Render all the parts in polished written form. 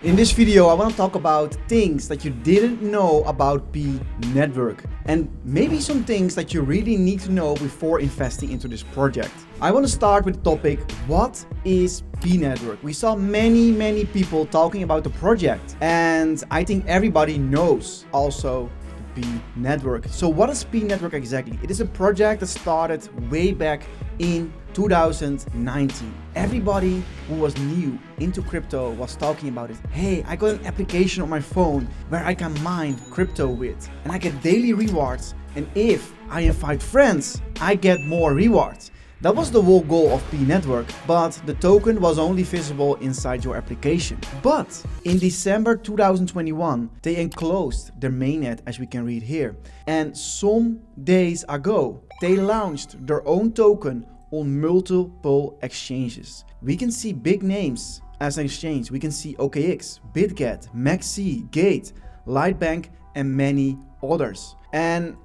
In this video, I want to talk about things that you didn't know about P Network and maybe some things that you really need to know before investing into this project. I want to start with the topic, what is P Network? We saw many people talking about the project, and I think everybody knows also P Network. So what is P Network exactly? It is a project that started way back in 2019. Everybody who was new into crypto was talking about it. Hey, I got an application on my phone where I can mine crypto with, and I get daily rewards. And if I invite friends, I get more rewards. That was the whole goal of P Network, but the token was only visible inside your application. But in December 2021, they enclosed their mainnet, as we can read here. And some days ago, they launched their own token on multiple exchanges. We can see big names as an exchange. We can see OKX, BitGet, Maxi, Gate, Lightbank, and many others. And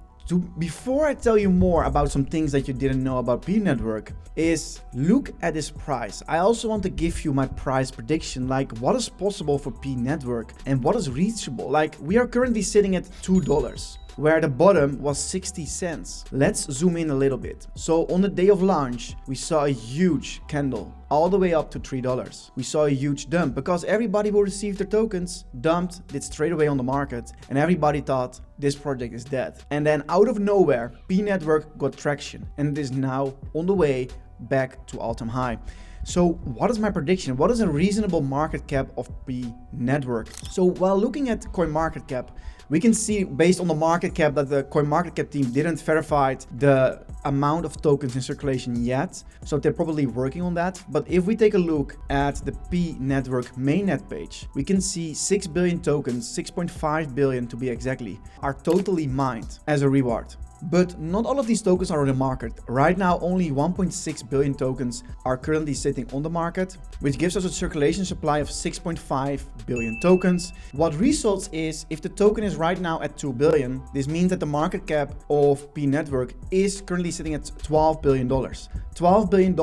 before I tell you more about some things that you didn't know about P Network, is look at this price. I also want to give you my price prediction, like what is possible for P Network and what is reachable. Like we are currently sitting at $2, where the bottom was 60 cents. Let's zoom in a little bit. So on the day of launch, we saw a huge candle all the way up to $3. We saw a huge dump because everybody who received their tokens dumped it straight away on the market, and everybody thought this project is dead. And then out of nowhere, P Network got traction and it is now on the way back to all-time high. So what is my prediction? What is a reasonable market cap of P Network? So while looking at CoinMarketCap, we can see based on the market cap that the CoinMarketCap team didn't verify the amount of tokens in circulation yet. So they're probably working on that. But if we take a look at the P Network mainnet page, we can see 6 billion tokens, 6.5 billion to be exactly, are totally mined as a reward. But not all of these tokens are on the market. Right now, only 1.6 billion tokens are currently sitting on the market, which gives us a circulation supply of 6.5 billion tokens. What results is, if the token is right now at 2 billion, this means that the market cap of P Network is currently sitting at $12 billion. $12 billion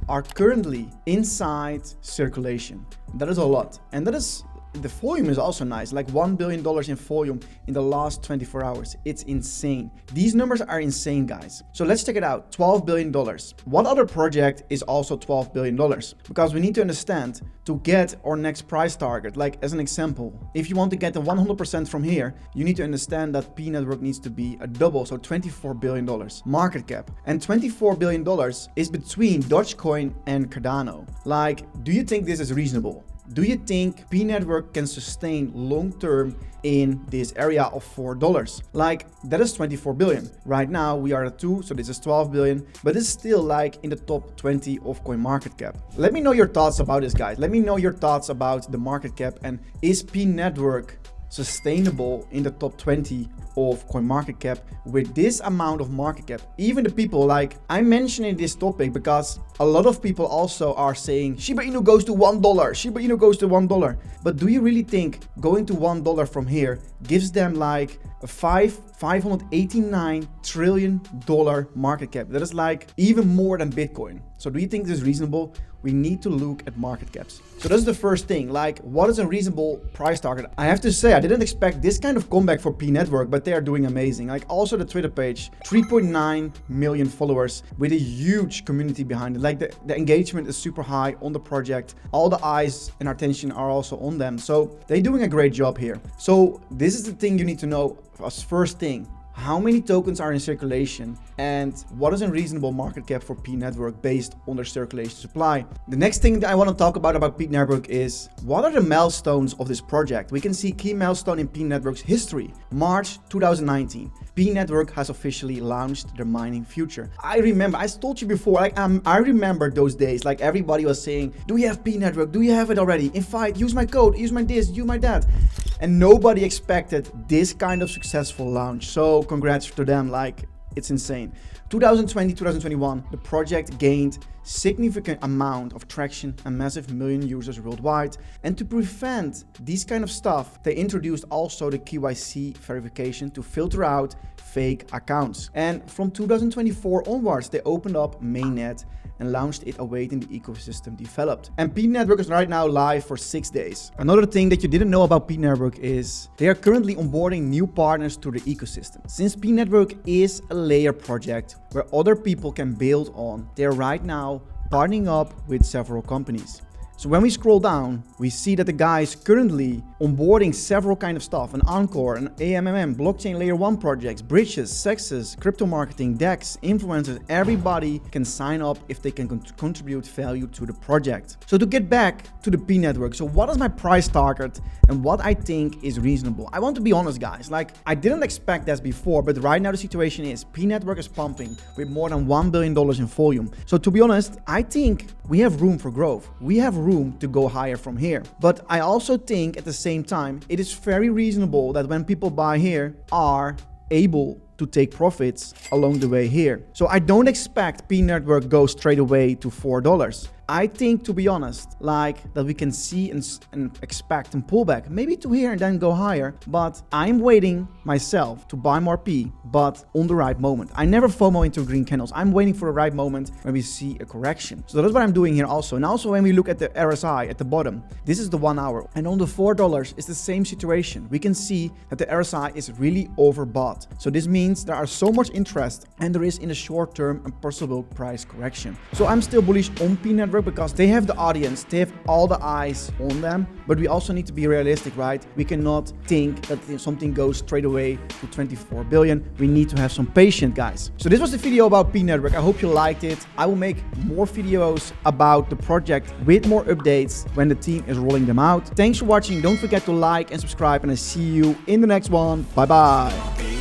are currently inside circulation. That is a lot. And the volume is also nice, like $1 billion in volume in the last 24 hours. It's insane. These numbers are insane, guys. So let's check it out. $12 billion. What other project is also $12 billion? Because we need to understand to get our next price target. Like as an example, if you want to get the 100% from here, you need to understand that P Network needs to be a double, so $24 billion market cap. And $24 billion is between Dogecoin and Cardano. Like, do you think this is reasonable? Do you think P Network can sustain long-term in this area of $4? Like, that is 24 billion. Right now we are at 2, so this is 12 billion, but it's still like in the top 20 of CoinMarketCap. Let me know your thoughts about this, guys. Let me know your thoughts about the market cap, and is P Network sustainable in the top 20 of CoinMarketCap with this amount of market cap? Even the people, like I'm mentioning this topic because a lot of people also are saying Shiba Inu goes to $1, Shiba Inu goes to $1. But do you really think going to $1 from here gives them like a $589 trillion market cap? That is like even more than Bitcoin. So do you think this is reasonable? We need to look at market caps. So that's the first thing, like what is a reasonable price target? I have to say, I didn't expect this kind of comeback for P Network, but they are doing amazing. Like also the Twitter page, 3.9 million followers with a huge community behind it. Like the engagement is super high on the project. All the eyes and attention are also on them. So they're doing a great job here. So this is the thing you need to know as first thing. How many tokens are in circulation and what is a reasonable market cap for P Network based on their circulation supply? The next thing that I want to talk about P Network is what are the milestones of this project? We can see key milestone in P Network's history. March 2019. P Network has officially launched their mining future. I remember, I told you before, like I remember those days, like everybody was saying, do you have P Network? Do you have it already? Invite, use my code, use my this, use my that. And nobody expected this kind of successful launch. So congrats to them, like it's insane. 2020, 2021, the project gained significant amount of traction and massive million users worldwide. And to prevent these kind of stuff, they introduced also the KYC verification to filter out fake accounts. And from 2024 onwards, they opened up mainnet and launched it awaiting the ecosystem developed. And P Network is right now live for 6 days. Another thing that you didn't know about P Network is they are currently onboarding new partners to the ecosystem. Since P Network is a layer project where other people can build on, they're right now partnering up with several companies. So when we scroll down, we see that the guy is currently onboarding several kind of stuff, an Encore, an AMMM, blockchain layer 1 projects, bridges, sexes, crypto marketing, DEX, influencers. Everybody can sign up if they can contribute value to the project. So to get back to the P Network, so what is my price target and what I think is reasonable? I want to be honest, guys, like I didn't expect that before, but right now the situation is P Network is pumping with more than $1 billion in volume. So to be honest, I think we have room for growth. We have room to go higher from here. But I also think at the same time, it is very reasonable that when people buy here are able to take profits along the way here. So I don't expect P Network go straight away to $4. I think, to be honest, like that we can see and expect and pull back maybe to here and then go higher, but I'm waiting myself to buy more P, but on the right moment. I never FOMO into green candles. I'm waiting for the right moment when we see a correction. So that's what I'm doing here also. And also when we look at the RSI at the bottom, this is the 1 hour. And on the $4, it's the same situation. We can see that the RSI is really overbought. So this means there are so much interest and there is in the short term a possible price correction. So I'm still bullish on P Network because they have the audience, they have all the eyes on them, but we also need to be realistic, right? We cannot think that something goes straight away to 24 billion. We need to have some patience, guys. So this was the video about P Network. I hope you liked it. I will make more videos about the project with more updates when the team is rolling them out. Thanks for watching. Don't forget to like and subscribe, and I see you in the next one. Bye bye.